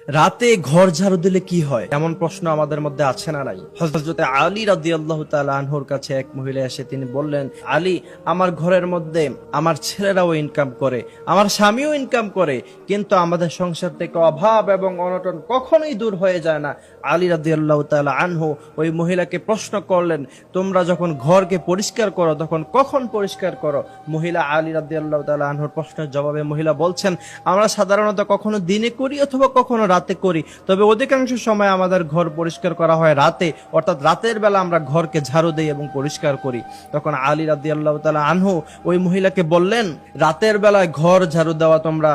রাতে ঘর ঝাড়ু দিলে কি হয়, এমন প্রশ্ন আমাদের মধ্যে আছে না নাই? হযরত আলী রাদিয়াল্লাহু তাআলা আনহুর কাছে এক মহিলা এসে তিনি বললেন, আলী, আমার ঘরের মধ্যে আমার ছেলেরাও ইনকাম করে, আমার স্বামীও ইনকাম করে, কিন্তু আমাদের সংসার থেকে অভাব এবং অনটন কখনোই দূর হয়ে যায় না। আলী রাদিয়াল্লাহু তাআলা আনহু ওই মহিলাকে প্রশ্ন করলেন, তোমরা যখন ঘরকে পরিষ্কার করো তখন কখন পরিষ্কার করো? মহিলা আলী রাদিয়াল্লাহু তাআলা আনহুর প্রশ্নের জবাবে মহিলা বলছেন, আমরা সাধারণত কখনো দিনে করি অথবা কখনো রাতে করি, তবে অধিকাংশ সময় আমাদের ঘর পরিষ্কার করা হয় রাতে, অর্থাৎ রাতের বেলা আমরা ঘরকে ঝাড়ু দেই এবং পরিষ্কার করি। তখন আলী রাদিয়াল্লাহু তাআলা আনহু ওই মহিলাকে বললেন, রাতের বেলায় ঘর ঝাড়ু দেওয়া তোমরা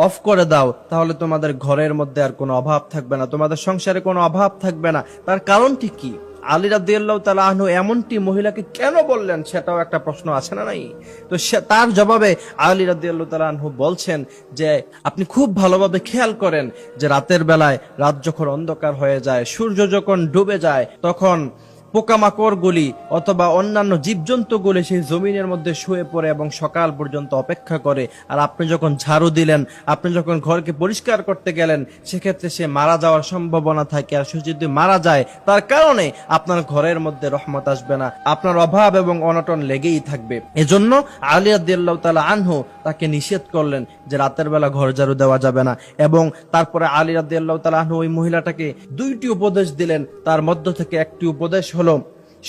অফ করে দাও, তাহলে তোমাদের ঘরের মধ্যে আর কোনো অভাব থাকবে না, তোমাদের সংসারে কোনো অভাব থাকবে না। তার কারণটি কি? আলী রাদিয়াল্লাহু তাআলা আনহু এমনটি মহিলাকে কেন বললেন, সেটাও একটা প্রশ্ন আছে না নাই? তো তার জবাবে আলী রাদিয়াল্লাহু তাআলা আনহু বলছেন যে, আপনি খুব ভালোভাবে খেয়াল করেন যে রাতের বেলায়, রাত যখন অন্ধকার হয়ে যায়, সূর্য যখন ডুবে যায়, তখন পোকামাকড়গুলি অথবা অন্যান্য জীবজন্তুগুলি সেই জমিনের মধ্যে শুয়ে পড়ে এবং সকাল পর্যন্ত অপেক্ষা করে। আর আপনি যখন ঝাড়ু দিলেন, আপনি যখন ঘরকে পরিষ্কার করতে গেলেন, সেক্ষেত্রে সে মারা যাওয়ার সম্ভাবনা থাকে। আর সে যদি মারা যায়, তার কারণে আপনার ঘরের মধ্যে রহমত আসবে না, আপনার অভাব এবং অনটন লেগেই থাকবে। এজন্য আলী রাদিয়াল্লাহু তাআলা আনহু তাকে নিষেধ করলেন যে রাতের বেলা ঘর ঝাড়ু দেওয়া যাবে না। এবং তারপরে আলী রাদিয়াল্লাহু তাআলা আনহু ওই মহিলাটাকে দুইটি উপদেশ দিলেন। তার মধ্য থেকে একটি উপদেশ হলো,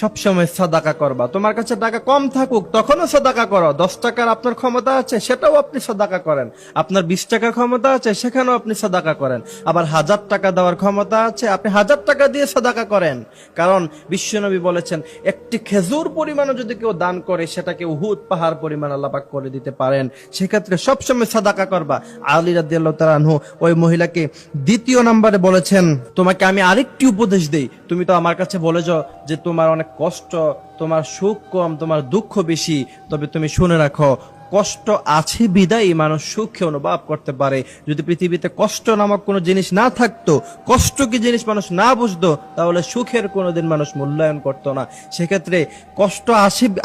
সবসময় সাদাকা করবা। তোমার কাছে টাকা কম থাকুক তখনও সাদাকা করো। 10 টাকার আপনার ক্ষমতা আছে, সেটাও আপনি সাদাকা করেন। আপনার 20 টাকার ক্ষমতা আছে, সেখানেও আপনি সাদাকা করেন। আবার 1000 টাকা দেওয়ার ক্ষমতা আছে, আপনি 1000 টাকা দিয়ে সাদাকা করেন। কারণ বিশ্বনবী বলেছেন, একটি খেজুর পরিমাণও যদি কেউ দান করে, সেটাকে উহুদ পাহাড় পরিমাণ আল্লাহ পাক করে দিতে পারেন। সেক্ষেত্রে সবসময় সাদাকা করবা। আলী রাদিয়াল্লাহু তাআলা আনহু ওই মহিলাকে দ্বিতীয় নম্বরে বলেছেন, তোমাকে আমি আরেকটি উপদেশ দেই। তুমি তো আমার কাছে বলেছো যে তোমার অনেক কষ্ট, তোমার সুখ কম, তোমার দুঃখ বেশি, তবে তুমি শুনে রাখো, কষ্ট আছে বিদায় মানুষ সুখে অনুভব করতে পারে। যদি পৃথিবীতে কষ্ট নামক কোনো জিনিস না থাকতো, কষ্ট কি জিনিস মানুষ না বুঝতো, তাহলে সুখের কোনোদিন মানুষ মূল্যায়ন করতো না। সেক্ষেত্রে কষ্ট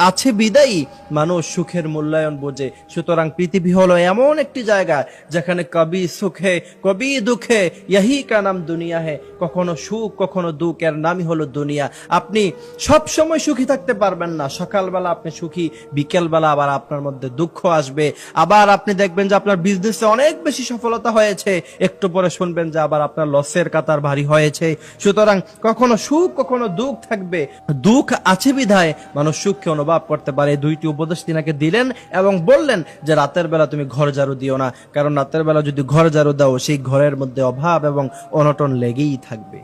আছে বিদায় মানুষ সুখের মূল্যায়ন বোঝে। সুতরাং পৃথিবী হলো এমন একটি জায়গা যেখানে কবি সুখে কবি দুঃখে ইহি কা নাম দুনিয়া হে, কখনো সুখ কখনো দুঃখ, এর নামই হলো দুনিয়া। আপনি সব সময় সুখী থাকতে পারবেন না। সকালবেলা আপনি সুখী, বিকেলবেলা আবার আপনার মধ্যে দুঃখ আসবে। আবার আপনি দেখবেন যে আপনার বিজনেসে অনেক বেশি সফলতা হয়েছে, একটু পরে শুনবেন যে আবার আপনার লসের কাতার ভারী হয়েছে। সুতরাং কখনো সুখ কখনো দুঃখ থাকবে। দুঃখ আছে বিধায় মানুষ সুখকে অনুভব করতে পারে। দুইটি উপদেশ তিনাকে দিলেন এবং বললেন যে রাতের বেলা তুমি ঘর ঝাড়ু দিও না, কারণ রাতের বেলা যদি ঘর ঝাড়ু দাও, সেই ঘরের মধ্যে অভাব এবং অনটন লেগেই থাকবে।